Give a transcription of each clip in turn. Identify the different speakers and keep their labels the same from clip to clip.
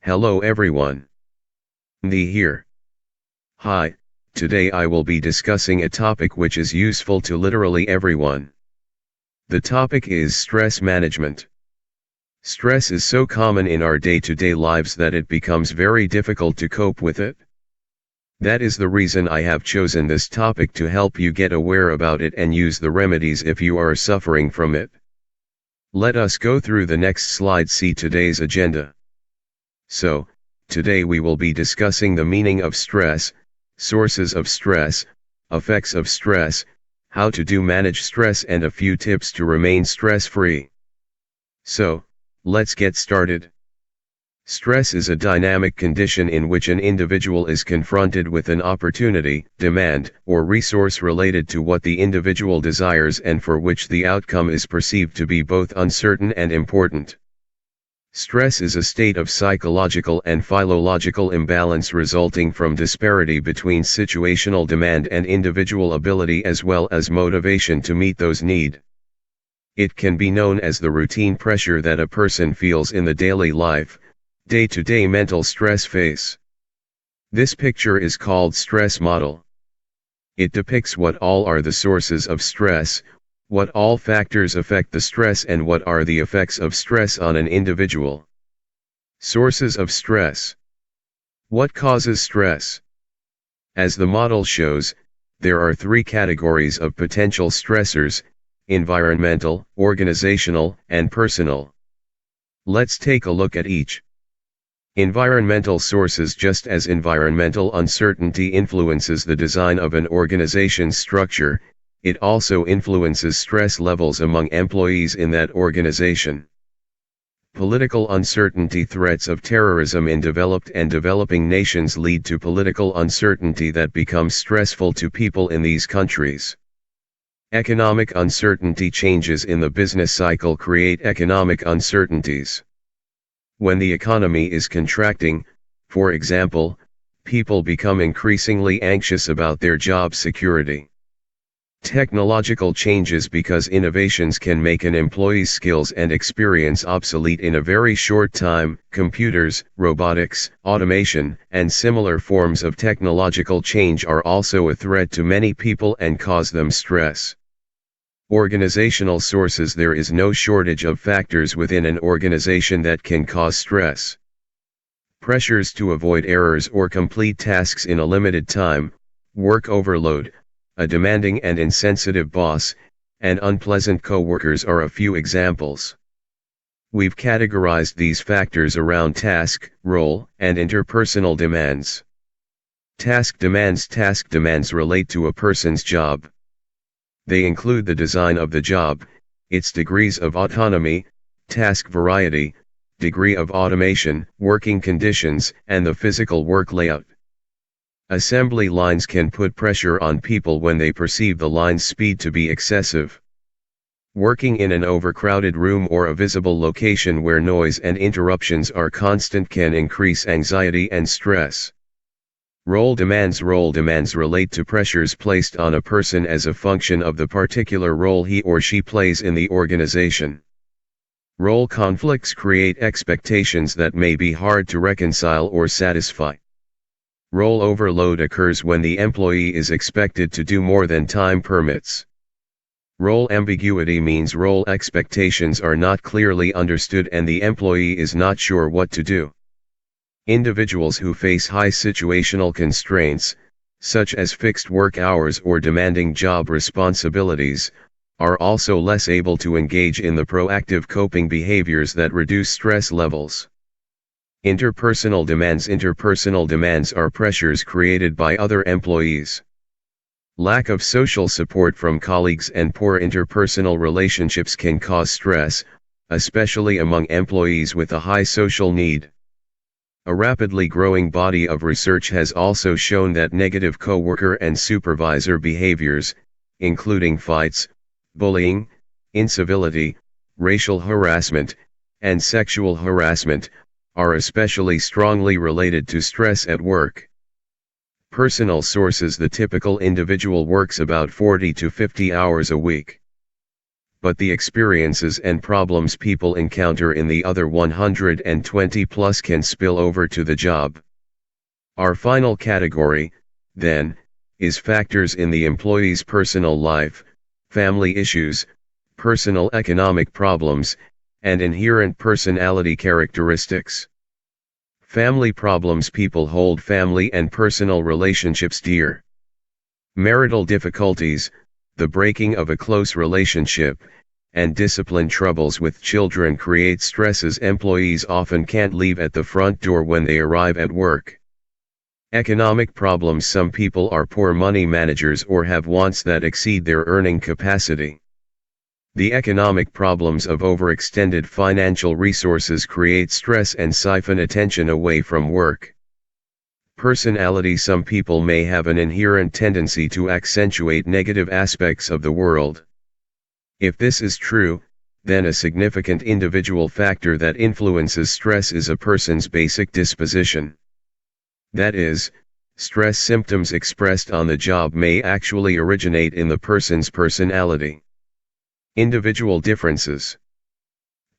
Speaker 1: Hello everyone. Ndee here. Hi, today I will be discussing a topic which is useful to literally everyone. The topic is stress management. Stress is so common in our day-to-day lives that it becomes very difficult to cope with it. That is the reason I have chosen this topic to help you get aware about it and use the remedies if you are suffering from it. Let us go through the next slide. See today's agenda. So, today we will be discussing the meaning of stress, sources of stress, effects of stress, how to manage stress and a few tips to remain stress-free. So, let's get started. Stress is a dynamic condition in which an individual is confronted with an opportunity, demand, or resource related to what the individual desires and for which the outcome is perceived to be both uncertain and important. Stress is a state of psychological and philological imbalance resulting from disparity between situational demand and individual ability as well as motivation to meet those needs. It can be known as the routine pressure that a person feels in the daily life, day-to-day mental stress phase. This picture is called stress model. It depicts what all are the sources of stress, what all factors affect the stress and what are the effects of stress on an individual. Sources of stress. What causes stress? As the model shows, there are three categories of potential stressors: environmental, organizational, and personal. Let's take a look at each. Environmental sources. Just as environmental uncertainty influences the design of an organization's structure, it also influences stress levels among employees in that organization. Political uncertainty. Threats of terrorism in developed and developing nations lead to political uncertainty that becomes stressful to people in these countries. Economic uncertainty. Changes in the business cycle create economic uncertainties. When the economy is contracting, for example, people become increasingly anxious about their job security. Technological changes. Because innovations can make an employee's skills and experience obsolete in a very short time. Computers, robotics, automation, and similar forms of technological change are also a threat to many people and cause them stress. Organizational sources. There is no shortage of factors within an organization that can cause stress. Pressures to avoid errors or complete tasks in a limited time, work overload, a demanding and insensitive boss, and unpleasant co-workers are a few examples. We've categorized these factors around task, role, and interpersonal demands. Task demands. Task demands relate to a person's job. They include the design of the job, its degrees of autonomy, task variety, degree of automation, working conditions, and the physical work layout. Assembly lines can put pressure on people when they perceive the line's speed to be excessive. Working in an overcrowded room or a visible location where noise and interruptions are constant can increase anxiety and stress. Role demands. Role demands relate to pressures placed on a person as a function of the particular role he or she plays in the organization. Role conflicts create expectations that may be hard to reconcile or satisfy. Role overload occurs when the employee is expected to do more than time permits. Role ambiguity means role expectations are not clearly understood and the employee is not sure what to do. Individuals who face high situational constraints, such as fixed work hours or demanding job responsibilities, are also less able to engage in the proactive coping behaviors that reduce stress levels. Interpersonal demands. Interpersonal demands are pressures created by other employees. Lack of social support from colleagues and poor interpersonal relationships can cause stress, especially among employees with a high social need. A rapidly growing body of research has also shown that negative coworker and supervisor behaviors, including fights, bullying, incivility, racial harassment, and sexual harassment, are especially strongly related to stress at work. Personal sources. The typical individual works about 40 to 50 hours a week. but the experiences and problems people encounter in the other 120 plus can spill over to the job. Our final category, then, is factors in the employee's personal life, family issues, personal economic problems, and inherent personality characteristics. Family problems. People hold family and personal relationships dear. Marital difficulties, the breaking of a close relationship, and discipline troubles with children create stresses employees often can't leave at the front door when they arrive at work. Economic problems. Some people are poor money managers or have wants that exceed their earning capacity. The economic problems of overextended financial resources create stress and siphon attention away from work. Personality. Some people may have an inherent tendency to accentuate negative aspects of the world. If this is true, then a significant individual factor that influences stress is a person's basic disposition. That is, stress symptoms expressed on the job may actually originate in the person's personality. Individual differences.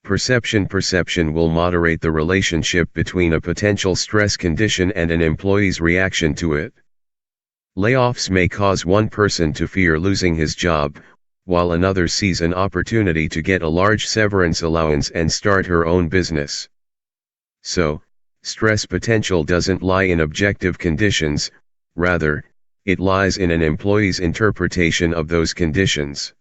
Speaker 1: Perception will moderate the relationship between a potential stress condition and an employee's reaction to it. Layoffs may cause one person to fear losing his job, while another sees an opportunity to get a large severance allowance and start her own business. So, stress potential doesn't lie in objective conditions, rather, it lies in an employee's interpretation of those conditions.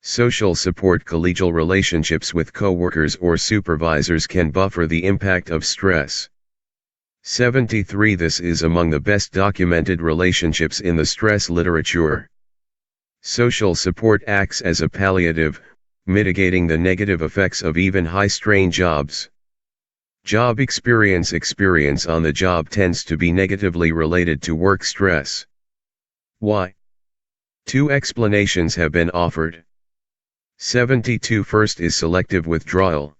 Speaker 1: Social support. Collegial relationships with coworkers or supervisors can buffer the impact of stress. 73. This is among the best documented relationships in the stress literature. Social support acts as a palliative, mitigating the negative effects of even high-strain jobs. Job experience on the job tends to be negatively related to work stress. Why? 2 explanations have been offered. 72. First is selective withdrawal.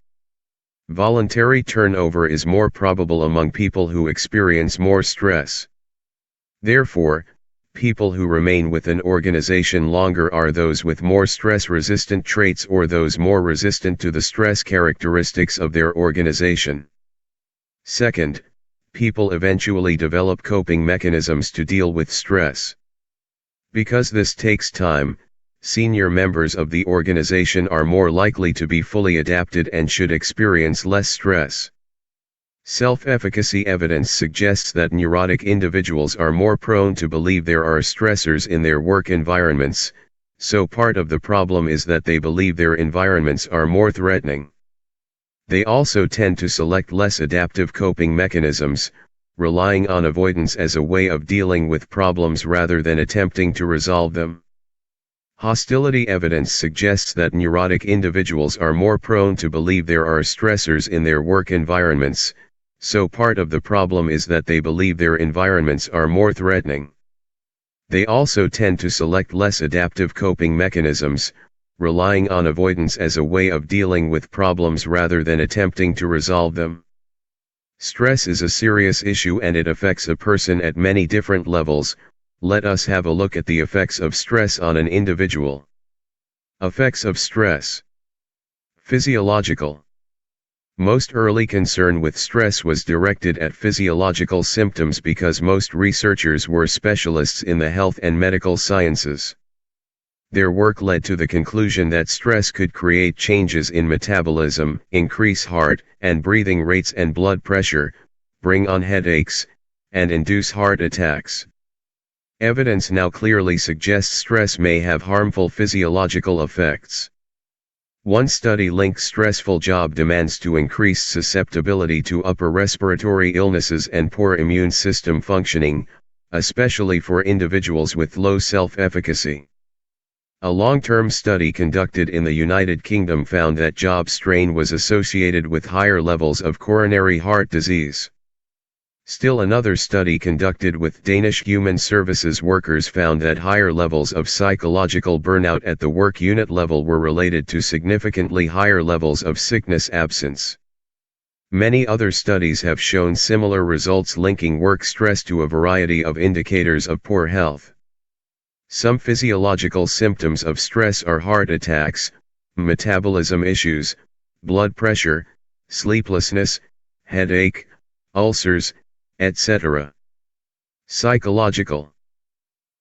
Speaker 1: Voluntary turnover is more probable among people who experience more stress. Therefore, people who remain with an organization longer are those with more stress-resistant traits or those more resistant to the stress characteristics of their organization. Second, people eventually develop coping mechanisms to deal with stress. Because this takes time, senior members of the organization are more likely to be fully adapted and should experience less stress. Self-efficacy evidence suggests that neurotic individuals are more prone to believe there are stressors in their work environments, so part of the problem is that they believe their environments are more threatening. They also tend to select less adaptive coping mechanisms, relying on avoidance as a way of dealing with problems rather than attempting to resolve them. Hostility evidence suggests that neurotic individuals are more prone to believe there are stressors in their work environments, so part of the problem is that they believe their environments are more threatening. They also tend to select less adaptive coping mechanisms, relying on avoidance as a way of dealing with problems rather than attempting to resolve them. Stress is a serious issue and it affects a person at many different levels. Let us have a look at the effects of stress on an individual. Effects of stress. Physiological. Most early concern with stress was directed at physiological symptoms because most researchers were specialists in the health and medical sciences. Their work led to the conclusion that stress could create changes in metabolism, increase heart and breathing rates and blood pressure, bring on headaches, and induce heart attacks. Evidence now clearly suggests stress may have harmful physiological effects. One study links stressful job demands to increased susceptibility to upper respiratory illnesses and poor immune system functioning, especially for individuals with low self-efficacy. A long-term study conducted in the United Kingdom found that job strain was associated with higher levels of coronary heart disease. Still another study conducted with Danish Human Services workers found that higher levels of psychological burnout at the work unit level were related to significantly higher levels of sickness absence. Many other studies have shown similar results linking work stress to a variety of indicators of poor health. Some physiological symptoms of stress are heart attacks, metabolism issues, blood pressure, sleeplessness, headache, ulcers, etc. Psychological.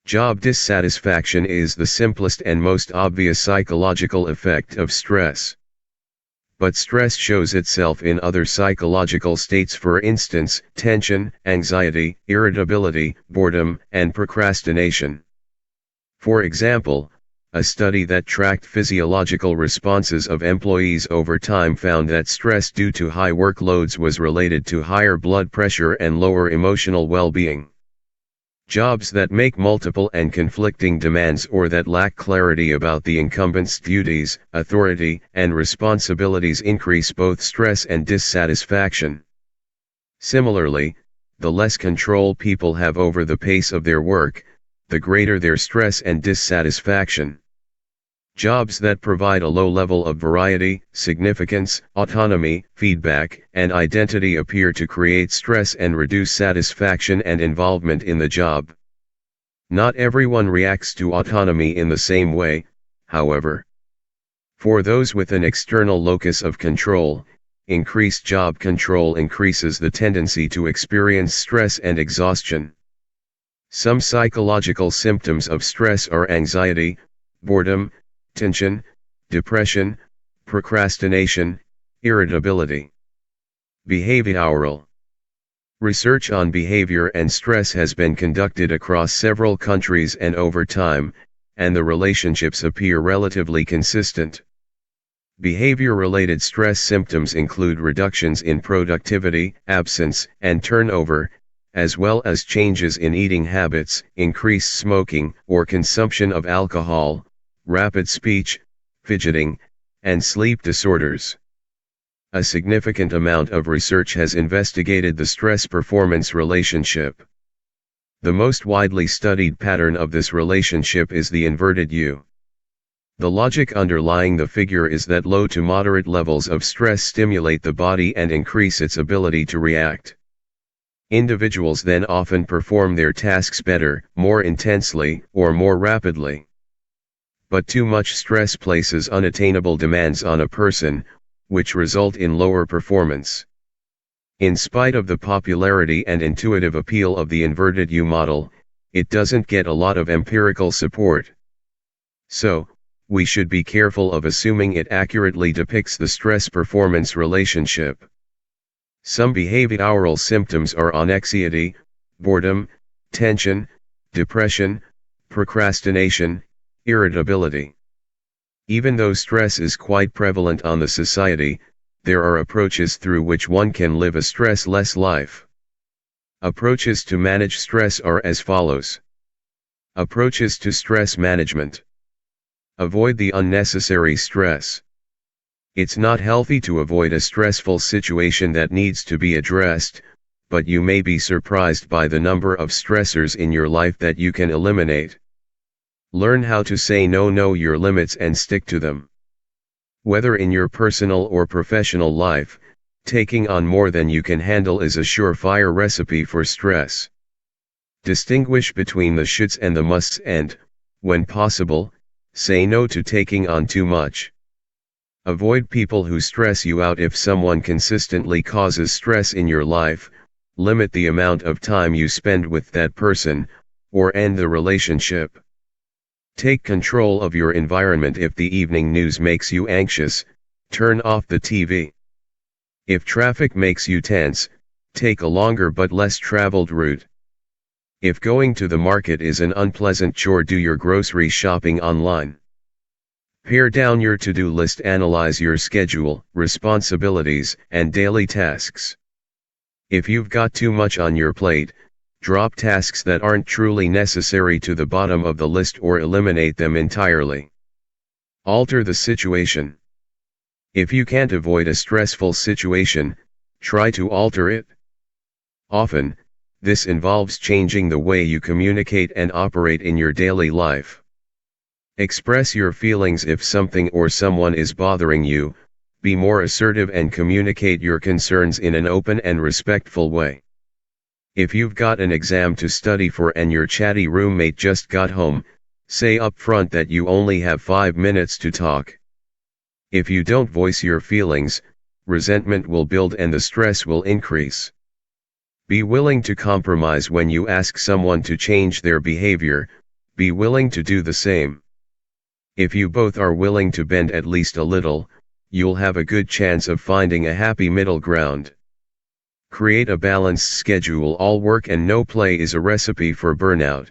Speaker 1: Job dissatisfaction is the simplest and most obvious psychological effect of stress. But stress shows itself in other psychological states, for instance, tension, anxiety, irritability, boredom, and procrastination. For example, a study that tracked physiological responses of employees over time found that stress due to high workloads was related to higher blood pressure and lower emotional well-being. Jobs that make multiple and conflicting demands or that lack clarity about the incumbent's duties, authority, and responsibilities increase both stress and dissatisfaction. Similarly, the less control people have over the pace of their work, the greater their stress and dissatisfaction. Jobs that provide a low level of variety, significance, autonomy, feedback, and identity appear to create stress and reduce satisfaction and involvement in the job. Not everyone reacts to autonomy in the same way, however. For those with an external locus of control, increased job control increases the tendency to experience stress and exhaustion. Some psychological symptoms of stress are anxiety, boredom, tension, depression, procrastination, irritability. Behavioral. Research on behavior and stress has been conducted across several countries and over time, and the relationships appear relatively consistent. Behavior-related stress symptoms include reductions in productivity, absence, and turnover, as well as changes in eating habits, increased smoking or consumption of alcohol, rapid speech, fidgeting, and sleep disorders. A significant amount of research has investigated the stress-performance relationship. The most widely studied pattern of this relationship is the inverted U. The logic underlying the figure is that low to moderate levels of stress stimulate the body and increase its ability to react. Individuals then often perform their tasks better, more intensely, or more rapidly. But too much stress places unattainable demands on a person, which result in lower performance. In spite of the popularity and intuitive appeal of the inverted U model, it doesn't get a lot of empirical support. So, we should be careful of assuming it accurately depicts the stress-performance relationship. Some behavioral symptoms are anxiety, boredom, tension, depression, procrastination, irritability. Even though stress is quite prevalent on the society, there are approaches through which one can live a stress-less life. Approaches to manage stress are as follows. Approaches to stress management. Avoid the unnecessary stress. It's not healthy to avoid a stressful situation that needs to be addressed, but you may be surprised by the number of stressors in your life that you can eliminate. Learn how to say no, know your limits and stick to them. Whether in your personal or professional life, taking on more than you can handle is a surefire recipe for stress. Distinguish between the shoulds and the musts and, when possible, say no to taking on too much. Avoid people who stress you out. If someone consistently causes stress in your life, limit the amount of time you spend with that person, or end the relationship. Take control of your environment. If the evening news makes you anxious, turn off the TV. If traffic makes you tense, take a longer but less traveled route. If going to the market is an unpleasant chore, do your grocery shopping online. Pare down your to-do list. Analyze your schedule, responsibilities, and daily tasks. If you've got too much on your plate, drop tasks that aren't truly necessary to the bottom of the list or eliminate them entirely. Alter the situation. If you can't avoid a stressful situation, try to alter it. Often, this involves changing the way you communicate and operate in your daily life. Express your feelings. If something or someone is bothering you, be more assertive and communicate your concerns in an open and respectful way. If you've got an exam to study for and your chatty roommate just got home, say up front that you only have 5 minutes to talk. If you don't voice your feelings, resentment will build and the stress will increase. Be willing to compromise when you ask someone to change their behavior, be willing to do the same. If you both are willing to bend at least a little, you'll have a good chance of finding a happy middle ground. Create a balanced schedule. All work and no play is a recipe for burnout.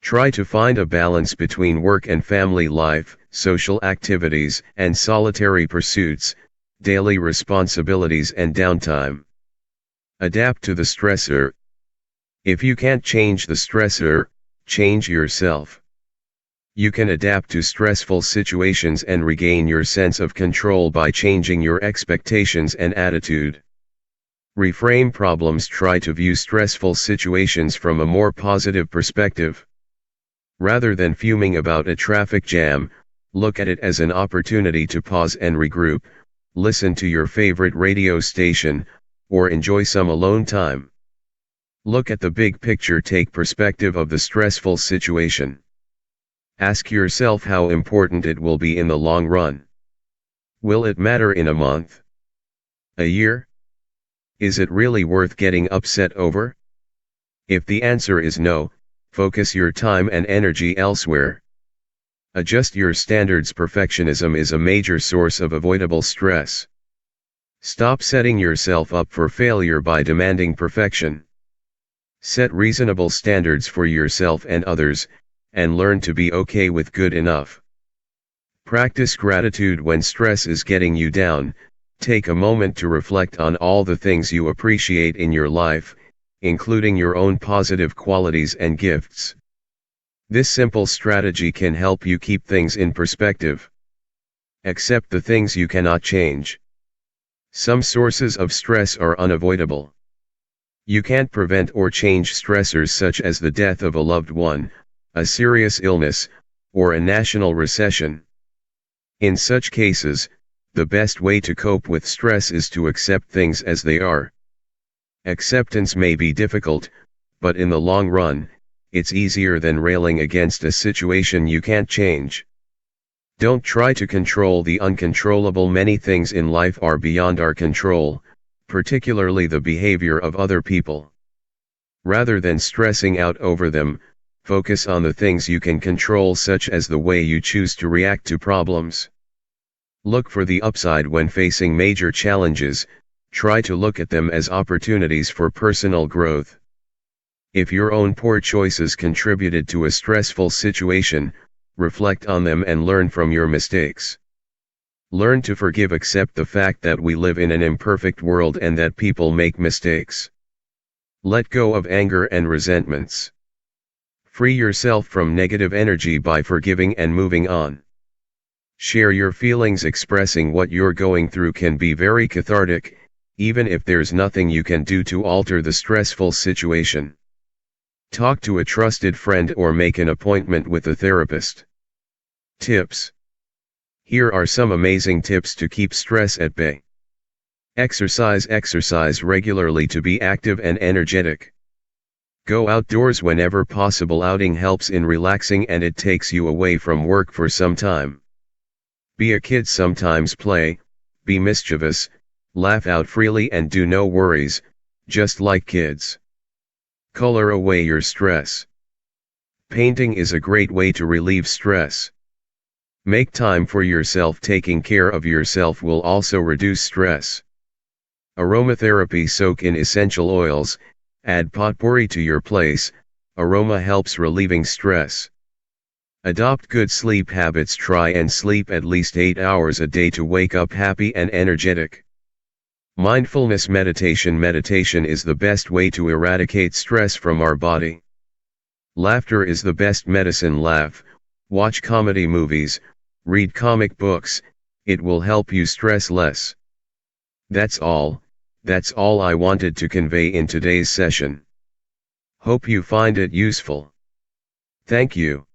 Speaker 1: Try to find a balance between work and family life, social activities and solitary pursuits, daily responsibilities and downtime. Adapt to the stressor. If you can't change the stressor, change yourself. You can adapt to stressful situations and regain your sense of control by changing your expectations and attitude. Reframe problems. Try to view stressful situations from a more positive perspective. Rather than fuming about a traffic jam, look at it as an opportunity to pause and regroup, listen to your favorite radio station, or enjoy some alone time. Look at the big picture. Take perspective of the stressful situation. Ask yourself how important it will be in the long run. Will it matter in a month? A year? Is it really worth getting upset over? If the answer is no, focus your time and energy elsewhere. Adjust your standards. Perfectionism is a major source of avoidable stress. Stop setting yourself up for failure by demanding perfection. Set reasonable standards for yourself and others, and learn to be okay with good enough. Practice gratitude. When stress is getting you down, take a moment to reflect on all the things you appreciate in your life, including your own positive qualities and gifts. This simple strategy can help you keep things in perspective. Accept the things you cannot change. Some sources of stress are unavoidable. You can't prevent or change stressors such as the death of a loved one, a serious illness, or a national recession. In such cases, the best way to cope with stress is to accept things as they are. Acceptance may be difficult, but in the long run, it's easier than railing against a situation you can't change. Don't try to control the uncontrollable. Many things in life are beyond our control, particularly the behavior of other people. Rather than stressing out over them, focus on the things you can control, such as the way you choose to react to problems. Look for the upside when facing major challenges. Try to look at them as opportunities for personal growth. If your own poor choices contributed to a stressful situation, reflect on them and learn from your mistakes. Learn to forgive. Accept the fact that we live in an imperfect world and that people make mistakes. Let go of anger and resentments. Free yourself from negative energy by forgiving and moving on. Share your feelings. Expressing what you're going through can be very cathartic, even if there's nothing you can do to alter the stressful situation. Talk to a trusted friend or make an appointment with a therapist. Tips. Here are some amazing tips to keep stress at bay. Exercise. Exercise regularly to be active and energetic. Go outdoors whenever possible. Outing helps in relaxing and it takes you away from work for some time. Be a kid. Sometimes play, be mischievous, laugh out freely and do no worries, just like kids. Color away your stress. Painting is a great way to relieve stress. Make time for yourself. Taking care of yourself will also reduce stress. Aromatherapy. Soak in essential oils, add potpourri to your place. Aroma helps relieving stress. Adopt good sleep habits. Try and sleep at least 8 hours a day to wake up happy and energetic. Mindfulness meditation. Meditation is the best way to eradicate stress from our body. Laughter is the best medicine. Laugh, watch comedy movies, read comic books, it will help you stress less. That's all I wanted to convey in today's session. Hope you find it useful. Thank you.